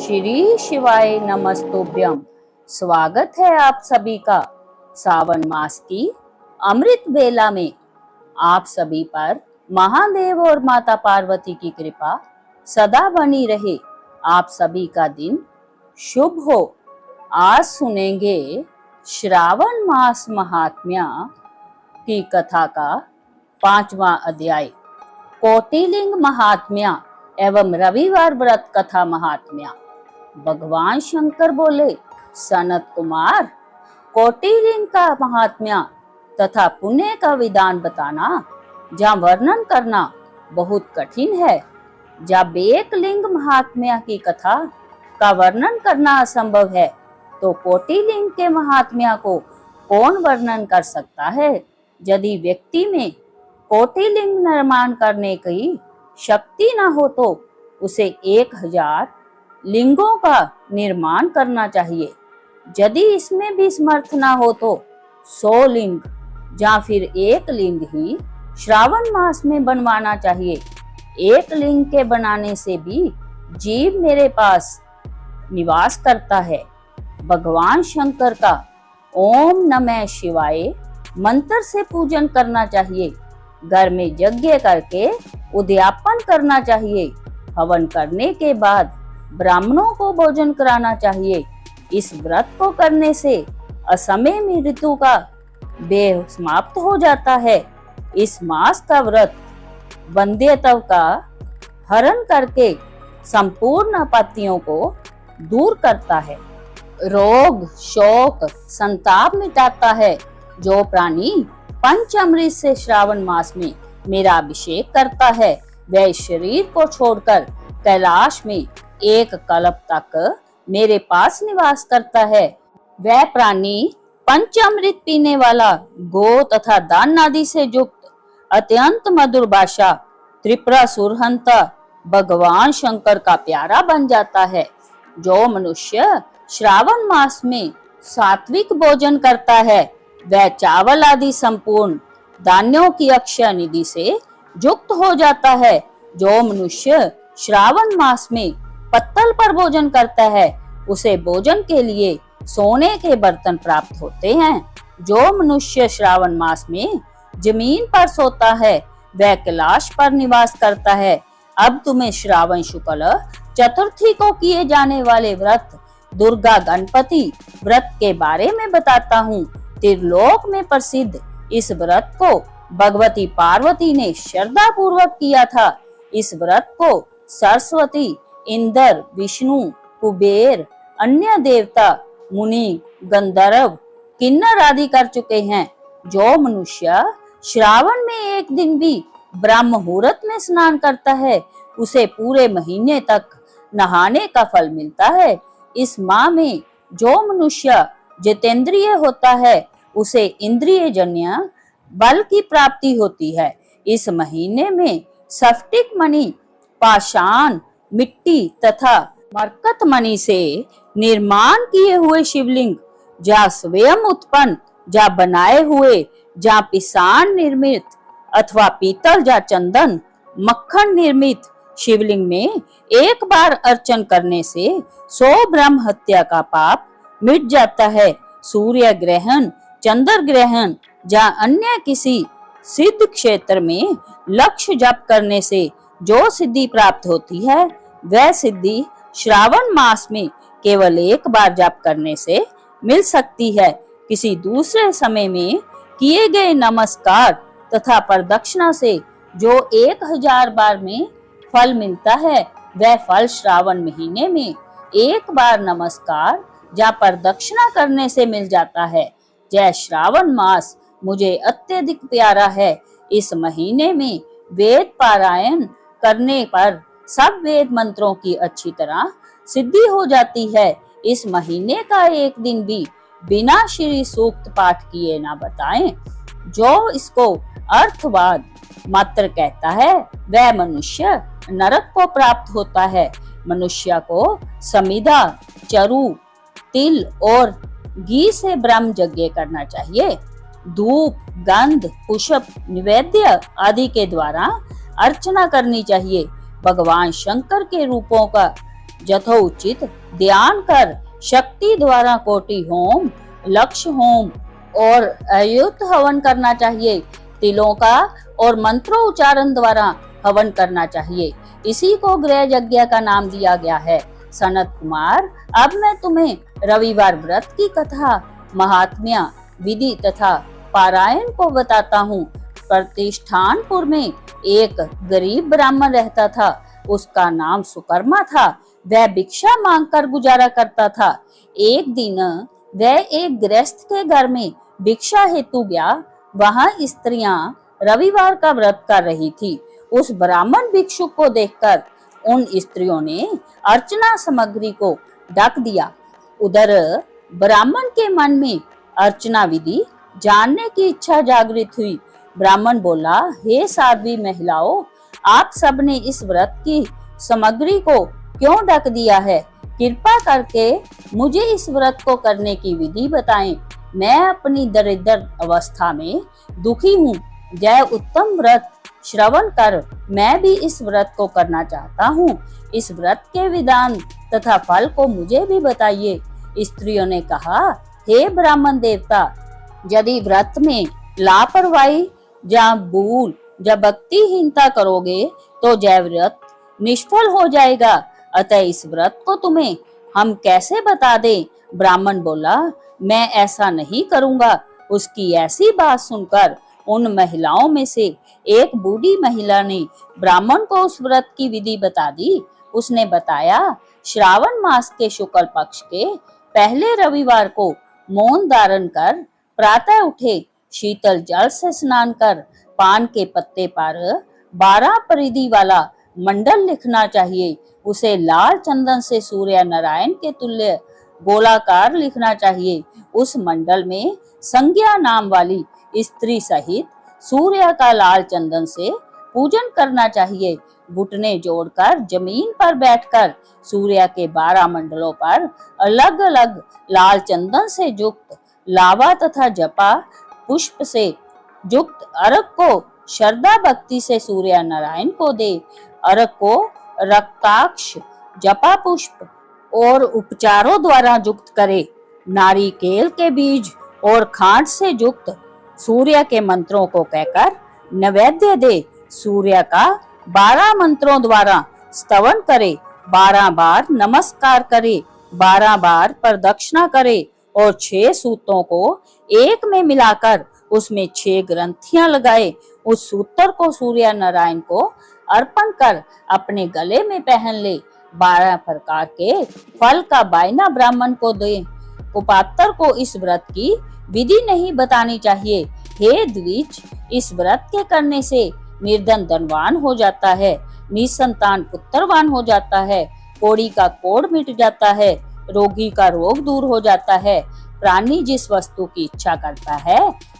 श्री शिवाय नमस्तुभ्यम। स्वागत है आप सभी का सावन मास की अमृत बेला में। आप सभी पर महादेव और माता पार्वती की कृपा सदा बनी रहे। आप सभी का दिन शुभ हो। आज सुनेंगे श्रावण मास महात्म्य की कथा का 5वां अध्याय, कोटिलिंग महात्म्य एवं रविवार व्रत कथा महात्म्य। भगवान शंकर बोले, सनत कुमार, कोटिलिंग का महात्म्य तथा पुण्य का विधान बताना, जहाँ वर्णन करना बहुत कठिन है। जब एक लिंग महात्म्य की कथा का वर्णन करना असंभव है, तो कोटिलिंग के महात्म्य को कौन वर्णन कर सकता है। यदि व्यक्ति में कोटिलिंग निर्माण करने की शक्ति न हो तो उसे 1000 लिंगों का निर्माण करना चाहिए। यदि इसमें भी समर्थ न हो तो 100 लिंग या फिर एक लिंग ही श्रावण मास में बनवाना चाहिए। एक लिंग के बनाने से भी जीव मेरे पास निवास करता है। भगवान शंकर का ओम नमः शिवाय मंत्र से पूजन करना चाहिए। घर में यज्ञ करके उद्यापन करना चाहिए। हवन करने के बाद ब्राह्मणों को भोजन कराना चाहिए। इस व्रत को करने से असमय में ऋतु का व्यय समाप्त हो जाता है। इस मास का व्रत वंध्यत्व का हरण करके संपूर्ण आपत्तियों को दूर करता है, रोग शोक संताप मिटाता है। जो प्राणी पंचामृत से श्रावण मास में मेरा अभिषेक करता है, वह शरीर को छोड़कर कैलाश में 1 कल्प तक मेरे पास निवास करता है। वह प्राणी पंचामृत पीने वाला, गो तथा दान आदि से युक्त, अत्यंत मधुर भाषा, त्रिपुरा सुरहंता भगवान शंकर का प्यारा बन जाता है। जो मनुष्य श्रावण मास में सात्विक भोजन करता है, वह चावल आदि संपूर्ण धान्यों की अक्षय निधि से युक्त हो जाता है। जो मनुष्य श्रावण मास में पत्तल पर भोजन करता है, उसे भोजन के लिए सोने के बर्तन प्राप्त होते हैं। जो मनुष्य श्रावण मास में जमीन पर सोता है, वह कैलाश पर निवास करता है। अब तुम्हें श्रावण शुक्ल चतुर्थी को किए जाने वाले व्रत दुर्गा गणपति व्रत के बारे में बताता हूँ। त्रिलोक में प्रसिद्ध इस व्रत को भगवती पार्वती ने श्रद्धा पूर्वक किया था। इस व्रत को सरस्वती, इंद्र, विष्णु, कुबेर, अन्य देवता, मुनि, गंधर्व, किन्नर आदि कर चुके हैं। जो मनुष्य श्रावण में एक दिन भी ब्रह्म मुहूर्त में स्नान करता है, उसे पूरे महीने तक नहाने का फल मिलता है। इस माह में जो मनुष्य जितेंद्रिय होता है, उसे इंद्रिय जन्य बल की प्राप्ति होती है। इस महीने में स्फटिक मणि, पाषाण, मिट्टी तथा मरकत मणि से निर्माण किए हुए शिवलिंग, जा स्वयं उत्पन्न, जा बनाए हुए, जा पिसान निर्मित अथवा पीतल या चंदन मक्खन निर्मित शिवलिंग में एक बार अर्चन करने से 100 ब्रह्म हत्या का पाप मिट जाता है। सूर्य ग्रहण, चंद्र ग्रहण या अन्य किसी सिद्ध क्षेत्र में लक्ष्य जप करने से जो सिद्धि प्राप्त होती है, वह सिद्धि श्रावण मास में केवल एक बार जप करने से मिल सकती है। किसी दूसरे समय में किए गए नमस्कार तथा प्रदक्षिणा से जो 1000 बार में फल मिलता है, वह फल श्रावण महीने में एक बार नमस्कार या प्रदक्षिणा करने से मिल जाता है। यह श्रावण मास मुझे अत्यधिक प्यारा है। इस महीने में वेद पारायण करने पर सब वेद मंत्रों की अच्छी तरह सिद्धि हो जाती है। इस महीने का एक दिन भी बिना श्री सूक्त पाठ किए ना बताएं। जो इसको अर्थवाद मात्र कहता है, वह मनुष्य नरक को प्राप्त होता है। मनुष्य को समिधा, चरु, तिल और घी से ब्रह्म यज्ञ करना चाहिए। धूप, गंध, पुष्प, निवेद्य आदि के द्वारा अर्चना करनी चाहिए। भगवान शंकर के रूपों का यथोचित ध्यान कर शक्ति द्वारा कोटि होम, लक्ष्य होम और अयुत हवन करना चाहिए। तिलों का और मंत्रोच्चारण द्वारा हवन करना चाहिए। इसी को गृह यज्ञ का नाम दिया गया है। सनत कुमार, अब मैं तुम्हें रविवार व्रत की कथा, महात्म्य, विधि तथा पारायण को बताता हूँ। प्रतिष्ठानपुर में एक गरीब ब्राह्मण रहता था। उसका नाम सुकर्मा था। वह भिक्षा मांगकर गुजारा करता था। एक दिन वह एक गृहस्थ के घर में भिक्षा हेतु गया। वहां स्त्रियां रविवार का व्रत कर रही थी। उस ब्राह्मण भिक्षुक को देखकर उन स्त्रियों ने अर्चना सामग्री को ढक दिया। उधर ब्राह्मण के मन में अर्चना विधि जानने की इच्छा जागृत हुई। ब्राह्मण बोला, हे साध्वी महिलाओं, आप सबने इस व्रत की सामग्री को क्यों ढक दिया है? कृपा करके मुझे इस व्रत को करने की विधि बताएं। मैं अपनी दरिद्र अवस्था में दुखी हूँ। यह उत्तम व्रत श्रवण कर मैं भी इस व्रत को करना चाहता हूँ। इस व्रत के विधान तथा फल को मुझे भी बताइए। स्त्रियों ने कहा, हे ब्राह्मण देवता, यदि व्रत में लापरवाही या भूल या भक्तिहीनता करोगे तो यह व्रत निष्फल हो जाएगा। अतः इस व्रत को तुम्हें हम कैसे बता दें? ब्राह्मण बोला, मैं ऐसा नहीं करूंगा। उसकी ऐसी बात सुनकर उन महिलाओं में से एक बूढ़ी महिला ने ब्राह्मण को उस व्रत की विधि बता दी। उसने बताया, श्रावण मास के शुक्ल पक्ष के पहले रविवार को मौन धारण कर प्रातः उठे शीतल जल से स्नान कर पान के पत्ते पर 12 परिधि वाला मंडल लिखना चाहिए। उसे लाल चंदन से सूर्य नारायण के तुल्य गोलाकार लिखना चाहिए। उस मंडल में संज्ञा नाम वाली स्त्री सहित सूर्य का लाल चंदन से पूजन करना चाहिए। घुटने जोड़कर जमीन पर बैठकर सूर्य के 12 मंडलों पर अलग अलग लाल चंदन से युक्त लावा तथा जपा पुष्प से युक्त अर्घ को श्रद्धा भक्ति से सूर्य नारायण को दे। अर्घ को रक्ताक्ष, जपा पुष्प और उपचारों द्वारा युक्त करे। नारिकेल के बीज और खांड से युक्त सूर्य के मंत्रों को कहकर नैवेद्य दे। सूर्य का 12 मंत्रों द्वारा स्तवन करे। 12 बार नमस्कार करे। 12 बार प्रदक्षिणा करे और 6 सूतों को एक में मिलाकर उसमें 6 ग्रंथियां लगाए। उस सूत्र को सूर्य नारायण को अर्पण कर अपने गले में पहन ले। 12 प्रकार के फल का बायना ब्राह्मण को दे। कुपात्र को इस व्रत की विधि नहीं बतानी चाहिए। हे द्विज, इस व्रत के करने से निर्धन धनवान हो जाता है, निसंतान पुत्रवान हो जाता है, कोढ़ी का कोढ़ मिट जाता है, रोगी का रोग दूर हो जाता है। प्राणी जिस वस्तु की इच्छा करता है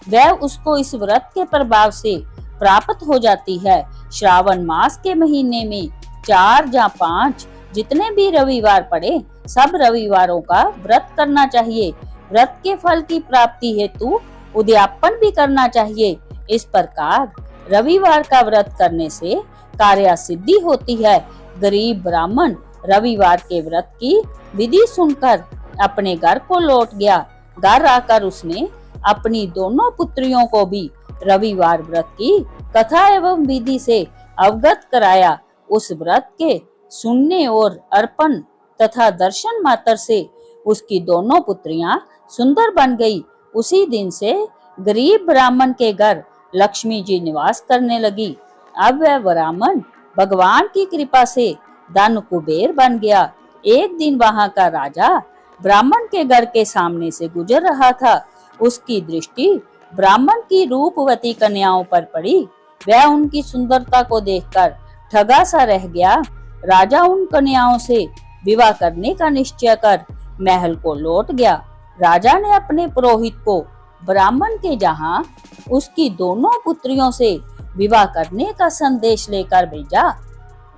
वह उसको इस व्रत के प्रभाव से प्राप्त हो जाती है। श्रावण मास के महीने में 4 या 5 जितने भी रविवार पड़े सब रविवारों का व्रत करना चाहिए। व्रत के फल की प्राप्ति हेतु उद्यापन भी करना चाहिए। इस प्रकार रविवार का व्रत करने से कार्य सिद्धि होती है। गरीब ब्राह्मण रविवार के व्रत की विधि सुनकर अपने घर को लौट गया। घर आकर उसने अपनी दोनों पुत्रियों को भी रविवार व्रत की कथा एवं विधि से अवगत कराया। उस व्रत के सुनने और अर्पण तथा दर्शन मात्र से उसकी दोनों पुत्रियां सुंदर बन गई। उसी दिन से गरीब ब्राह्मण के घर लक्ष्मी जी निवास करने लगी। अब वह ब्राह्मण भगवान की कृपा से धन कुबेर बन गया। एक दिन वहां का राजा ब्राह्मण के घर के सामने से गुजर रहा था। उसकी दृष्टि ब्राह्मण की रूपवती कन्याओं पर पड़ी। वह उनकी सुंदरता को देखकर ठगा सा रह गया। राजा उन कन्याओं से विवाह करने का निश्चय कर महल को लौट गया। राजा ने अपने पुरोहित को ब्राह्मण के जहां उसकी दोनों पुत्रियों से विवाह करने का संदेश लेकर भेजा।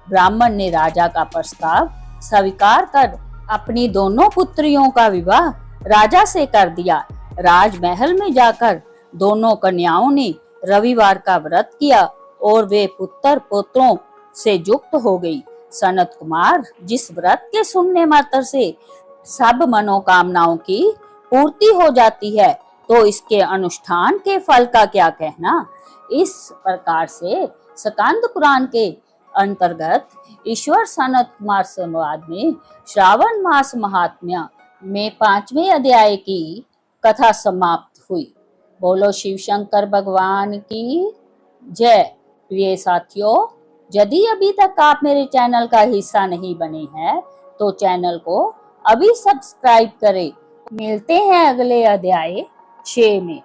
ब्राह्मण ने राजा का प्रस्ताव स्वीकार कर अपनी दोनों पुत्रियों का विवाह राजा से कर दिया। राजमहल में जाकर दोनों कन्याओं ने रविवार का व्रत किया और वे पुत्र पुत्रों से युक्त हो गई। सनत कुमार जिस व्रत के सुनने मात्र से सब मनोकामनाओं की पूर्ति हो जाती है, तो इसके अनुष्ठान के फल का क्या कहना। इस प्रकार से स्कंद पुराण के अंतर्गत ईश्वर सनत कुमार संवाद में श्रावण मास महात्म्य में 5वें अध्याय की कथा समाप्त हुई। बोलो शिव शंकर भगवान की जय। प्रिय साथियों, यदि अभी तक आप मेरे चैनल का हिस्सा नहीं बने हैं तो चैनल को अभी सब्सक्राइब करें। मिलते हैं अगले अध्याय 6 में।